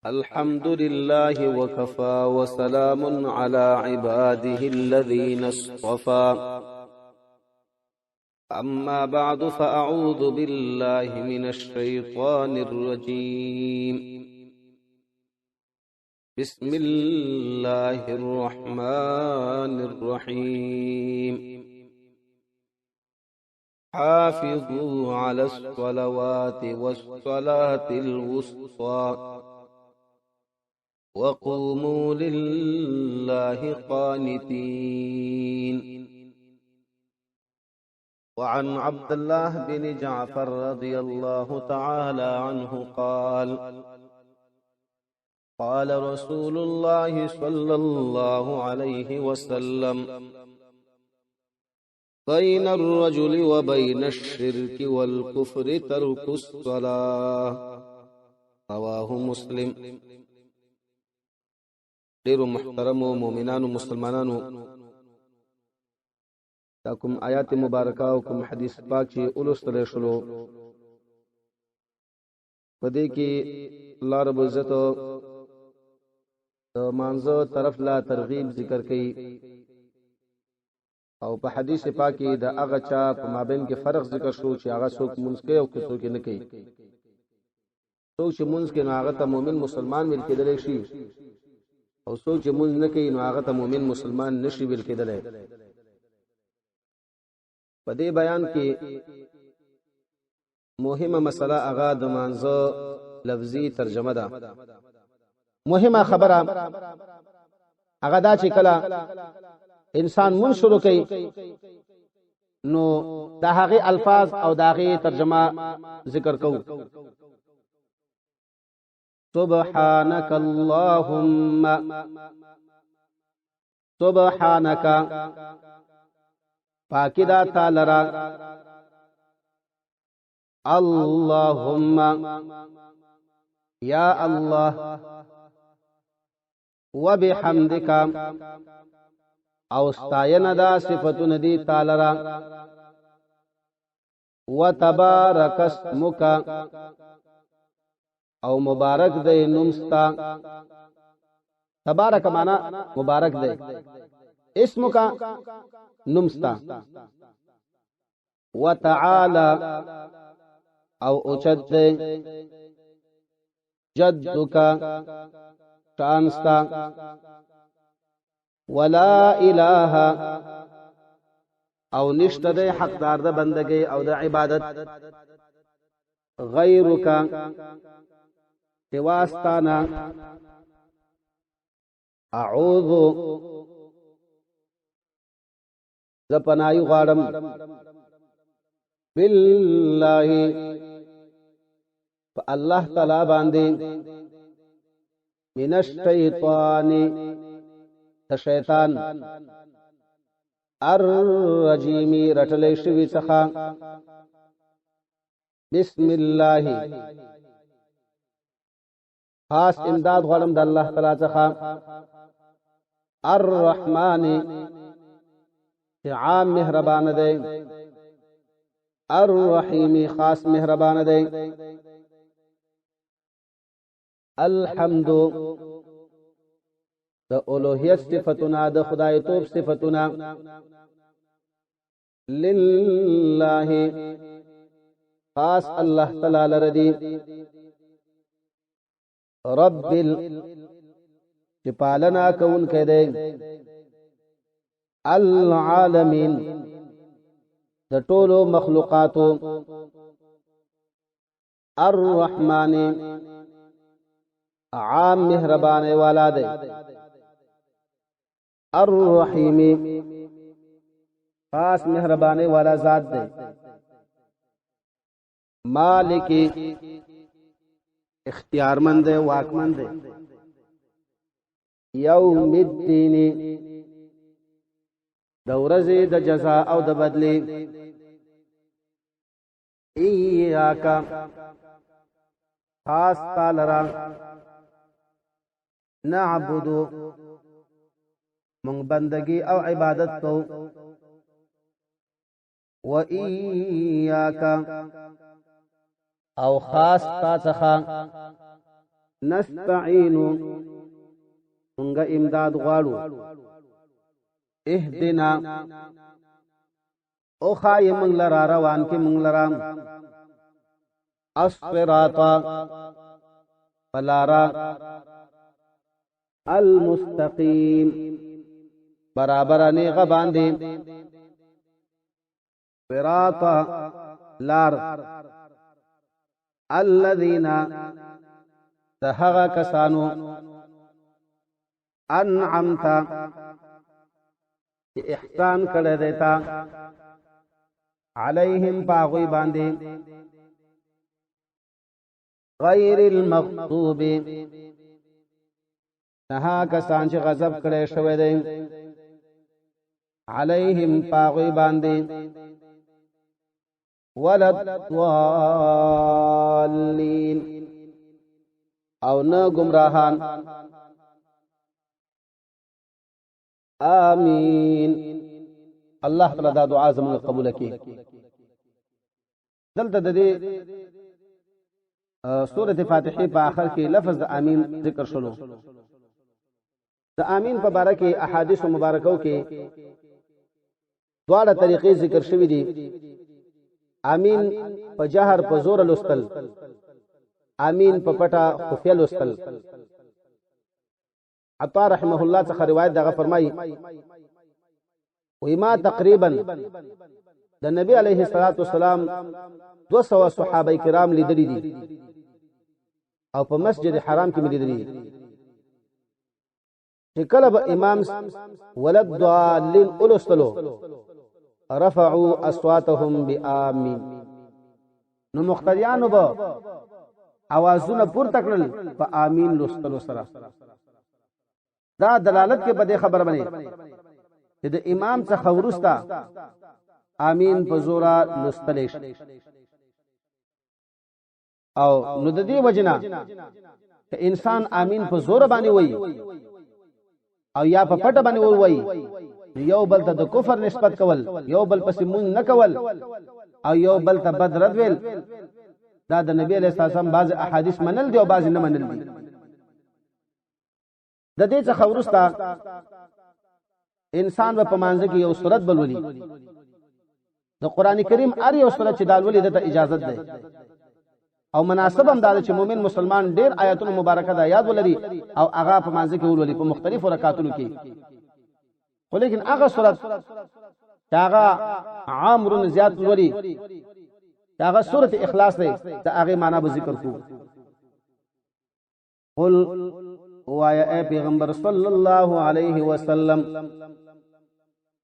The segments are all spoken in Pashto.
الحمد لله وكفى وسلام على عباده الذين اصطفى أما بعد فأعوذ بالله من الشيطان الرجيم بسم الله الرحمن الرحيم حافظوا على الصلوات والصلاة الوسطى وقوموا لله قانتين. وعن عبد الله بن جعفر رضي الله تعالى عنه قال قال رسول الله صلى الله عليه وسلم بين الرجل وبين الشرك والكفر ترك الصلاة رواه مسلم. ډیرو محترمو مؤمنانو مسلمانانو دا کوم آیات مبارکه او کوم حدیث پاک چې ولوستل شلو په دې کې الله رب عزت مانزه طرف لا ترغیب ذکر کړي او په حدیث پاک کې دا هغه چا په مابین کې فرق ذکر شو چې هغه څوک مونږ کوي او څوک نه کوي. څوک چې مونږ کې هغه ته مؤمن مسلمان مل کېدلی شي او څوک چې مونږ نه کوي نو هغه ته مؤمن مسلمان نشي ویل کېدلی. په دې بیان کې مهمه مسله هغه د مانزه لفظي ترجمه ده. مهمه خبره هغه دا چې کله انسان مون شروع کوي نو دا هغه الفاظ او دا هغه ترجمه ذکر کوو. سبحانك اللهم سبحانك پاکی دا تعالی را اللهم یا الله وبحمدك او استاین دا صفتون دی تعالی را وتبارک اسمک او مبارک دے نمستا. تبارک مانا مبارک دے، اسم کا نمستا. وتعالی او اوچت دے، جدک شانستا. ولا الہ او نشت دے حقدار دے بندگی او دے عبادت غیرک سواستانا. اعوذ زپنای غارم بالله فالله تعالی باندې من الشیطان شیطان الرجیم رټلې شوی څخه. بسم الله خاص امداد غواړم د الله تعالی څخه. الرحمن عام مهربان دی، الرحیم خاص مهربان دی. الحمد د اولوهیت صفاتنا د خدای توب صفاتنا. لله خاص الله تعالی لردی. رب چې پالنا کون کې دی. العالمین د ټولو مخلوقاتو. الرحمن عام مهربانه والا دی. الرحیم خاص مهربانه والا ذات دی. مالک اختیارمند ہے، واکمند ہے. یوم الدین د ورځې د جزاء او د بدلی. ایاک خاص تعالی را نعبد من بندگی او عبادت کو. و ایاک او خاص تا څخه نستعين مونږه امداد غواړو اهدنا او خای مونږ لرا روان کې مونږ لرا الصراط فلارا المستقیم برابر نه غ باندې صراط لار الذين دهغه کسانو انعمت احسان کړه دیتا علیہم باغوی باندې غیر المغضوب نها کسان چې غضب کړي شوی دی علیہم باغوی باندې ولد ضالین او نه گمراهان آمین الله تعالی دا دعا زموږ قبول کړي دلته د دې سورۃ فاتحه په آخر کې لفظ آمین ذکر شلو د آمین په باره کې احادیث مبارکاو کې دواړه طریقې ذکر شوې دي آمین په جهر په زور لوستل آمین په پټه خفیه لوستل عطا رحمه الله څخه روایت دغه فرمایي وې ما تقریبا د نبی علیه الصلاۃ والسلام 200 صحابه کرام لیدلي دي او په مسجد حرام کې لیدلي دي چې کله به امام ولد ضالین اولستلو رفعوا اصواتهم بآمین نو مقتدیانو به اوازونه پورته کړل په آمین لوستلو سره دا دلالت کې بده خبر باندې چې د امام څخه ورستا آمین په زورا لوستل شي او نو د دې وجنا چې انسان آمین په زور باندې وایي او یا په پټه باندې وایي یو بل ته د کفر نسبت کول یو بل پسې مونږ نه کول او یو بل ته بد رد ویل دا د نبی علیہ السلام بعض احادیث منل دي او بعض نه منل دي د دې څخه ورستا انسان په مانځ کې یو سورت بلولي د قران کریم ار یو سورت چې دالولي دته اجازه ده او مناسب هم دا چې مؤمن مسلمان ډیر آیاتونو مبارکه دا یاد ولري او هغه په مانځ کې ولولي په مختلفو رکعاتونو کې خو لیکن هغه سورت هغه عامر زیات ولري هغه سورۃ اخلاص دی دا هغه معنا به ذکر کو قل وایا اے پیغمبر صلی الله علیه وسلم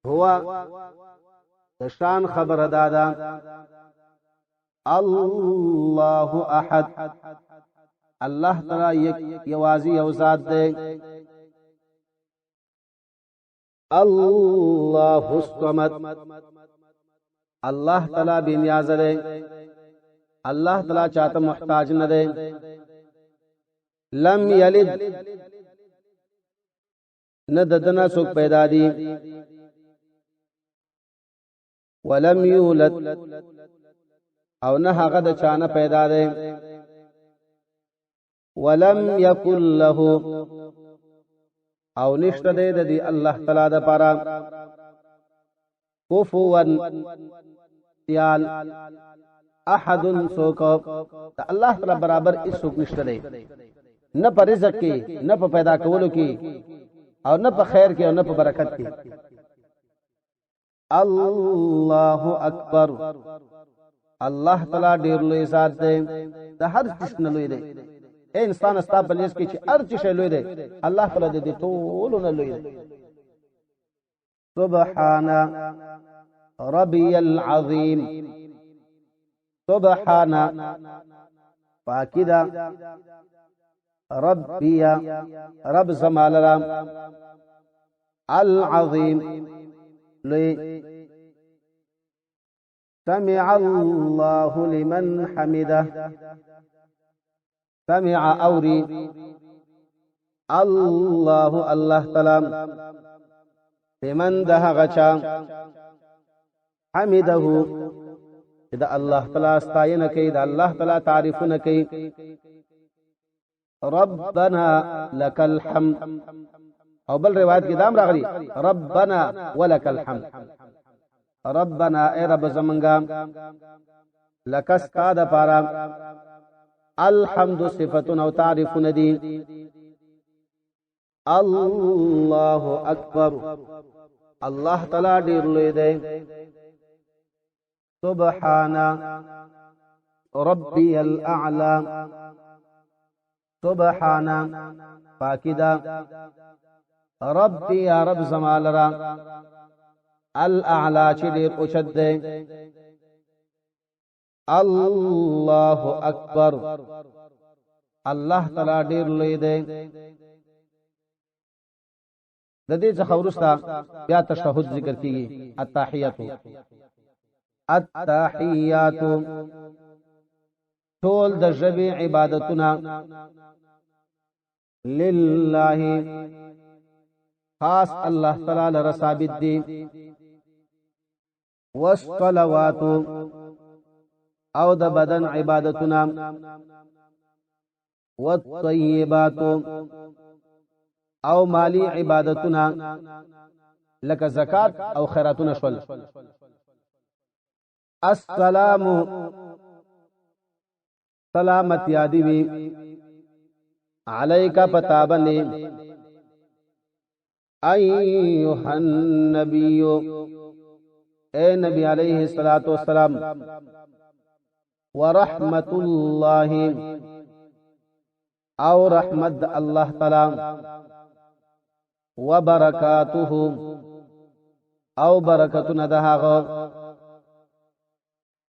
هو د شان خبر دادا الله احد الله تعالی یوازي یو ذات دی الله الصمد الله تعالی بے نیاز دی الله تعالی چاته محتاج نه دی لم یلد نه ددنا څوک پیدا دي ولم یولد او نه هغه د چانه پیدا دی ولم یکن له او نشته دی د الله تعالی د پاره کفوان یال احد سوک الله تعالی برابر هیڅ نشته دی نه په رزق کې نه په پیدا کولو کې او نه په خیر کې او نه په برکت کې الله اکبر الله تعالی ډیر لوی ذات دی د هر څه نه لوی دی اے انسان استا په لیس کې چې هر څه لوی دی الله تعالی دې ټول نه لوی دی سبحان ربي العظيم سبحان پاکیدا ربي رب زمالرا العظيم لي سمع الله لمن حمده سمع اوري الله الله تعالی لمن ده غچا حمده دا الله تعالی ستاینه کوي دا الله تعالی تعریفونه کوي ربنا لك الحمد او بل روایت کې دام راغلی ربنا ولك الحمد ربنا اے رب زمنګا لك استاد پارا الحمد صفتون او تعریفون دی الله اکبر الله تعالی ډیر لوی دی سبحان ربي الاعلى سبحان پاکیدا ربي يا رب زمالرا الاعلى چې ډیر اوچت دی الله اکبر الله تعالی ډیر لوی دی د دې څخه ورسته بیا تشهود ذکر کیږي التحیات ټول د ژبې عبادتونه لله خاص الله تعالی لپاره ثابت دي والصلوات او د بدن عبادتنا والطيبات او مالی عبادتنا لکه زکات او خیراتونه شول السلام سلامت یادی وی علیک پتابنی ایها النبی اے نبی علیہ الصلوۃ والسلام ورحمت الله او رحمت الله تعالی وبرکاته او برکتنا دهغه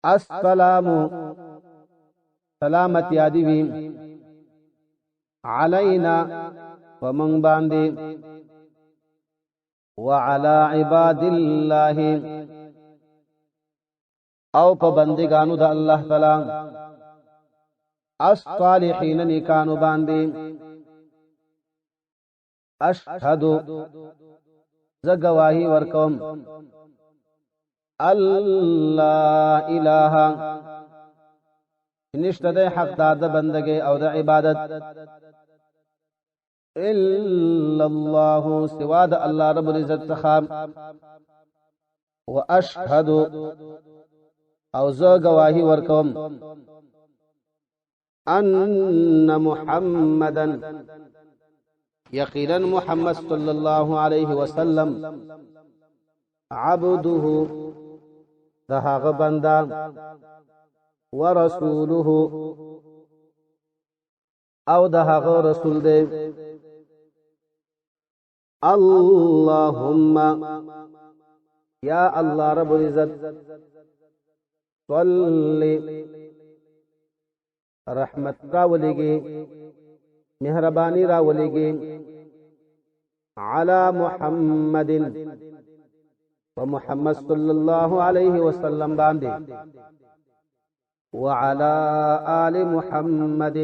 السلام سلامت یادی وی علینا ومن باندې وعلى عباد الله او په بندگانو د الله تعالی الصالحین نیکانو باندې اشهد زګواہی ورکوم الله اله نشته د حقدار د بندګۍ او د عبادت الا الله سوا د الله رب العزت څخه واشهد او زه گواہی ورکوم ان محمدا یقینا محمد صلی الله علیه وسلم عبده دهغه بندا ورسوله او دهغه رسول دی اللهم یا الله رب العزت صلی رحمت را ولېږي مهرباني را ولېږي علی محمد ومحمد صلی الله علیه وسلم باندې وعلى آل محمد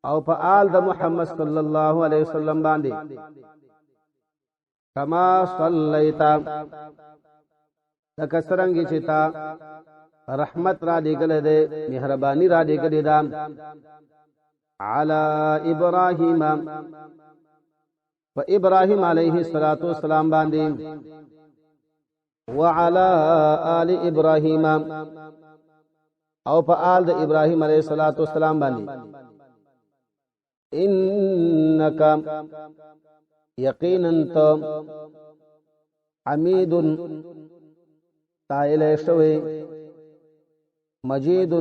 او په آل د محمد صلی الله علیه وسلم باندې کما صلیتا لکه څنګه چې تا رحمت را لګل دې مهرباني را لګل دې علی ابراهیم و ابراهیم علیه الصلاۃ والسلام باندې وعلى آل ابراهیم او په آل د ابراهیم علیه الصلاۃ والسلام باندې انک یقینا حمید تایل شوی مجید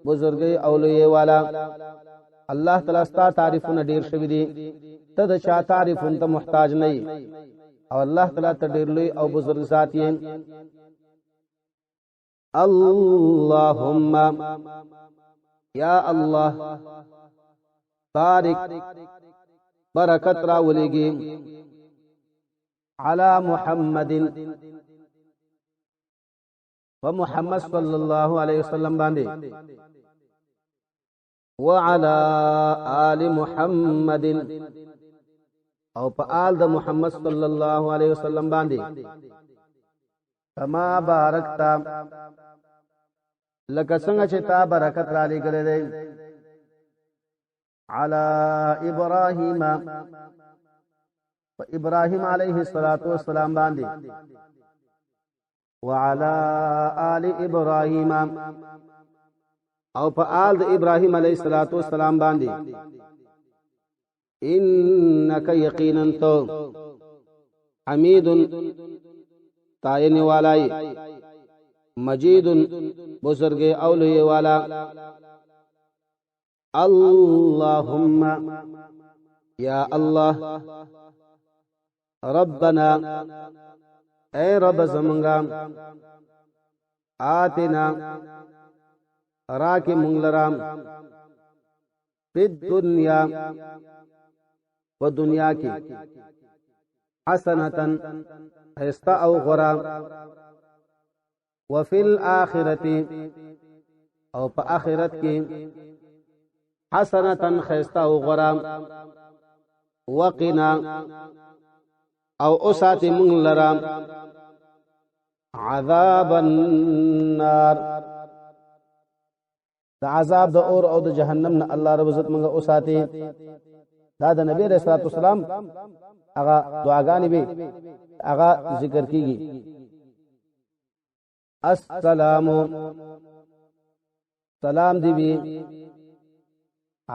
بزرگی اولیه والا الله تعالی ستا تعریفونه ډیر شوی دي ته د چا تعریفونه ته محتاج نه او الله تعالی ته ډیر لوی او بزرگ ذات یې اللهم یا الله بارک برکت را ولېږي علی محمد ومحمد صلی الله علیه وسلم باندې وعلى آل محمد او په آل د محمد صلی الله علیه وسلم باندې کما بارکتا لکه څنګه چې تا برکت را لګلې على ابراهيم ابراهيم عليه الصلاه والسلام باندې وعلى آل ابراهيم او په آل د ابراهيم عليه الصلاه والسلام باندې انك يقينا تو حمید تاین والای مجید بزرگ اولیاء والا اللهم یا الله ربنا اے رب زمانگا آتنا راکی منگلرام فی الدنیا و دنیا کی حسنتن حستا او غرام وفي الآخرة او په آخرت کې حسنة خيستا او غرام وقنا او اسات من لرام عذاب النار دا عذاب د اور او د جهنم نه الله رب عزت موږ اساتي دا د نبی رسول الله والسلام هغه دعاګانې به هغه ذکر کیږي السلام سلام دی بی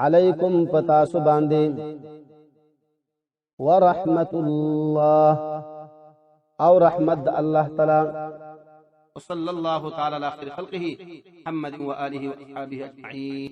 علیکم پتاسو باندې ورحمت الله او رحمت الله تعالی وصلى الله تعالى على خير خلقه محمد وآله وأصحابه أجمعين.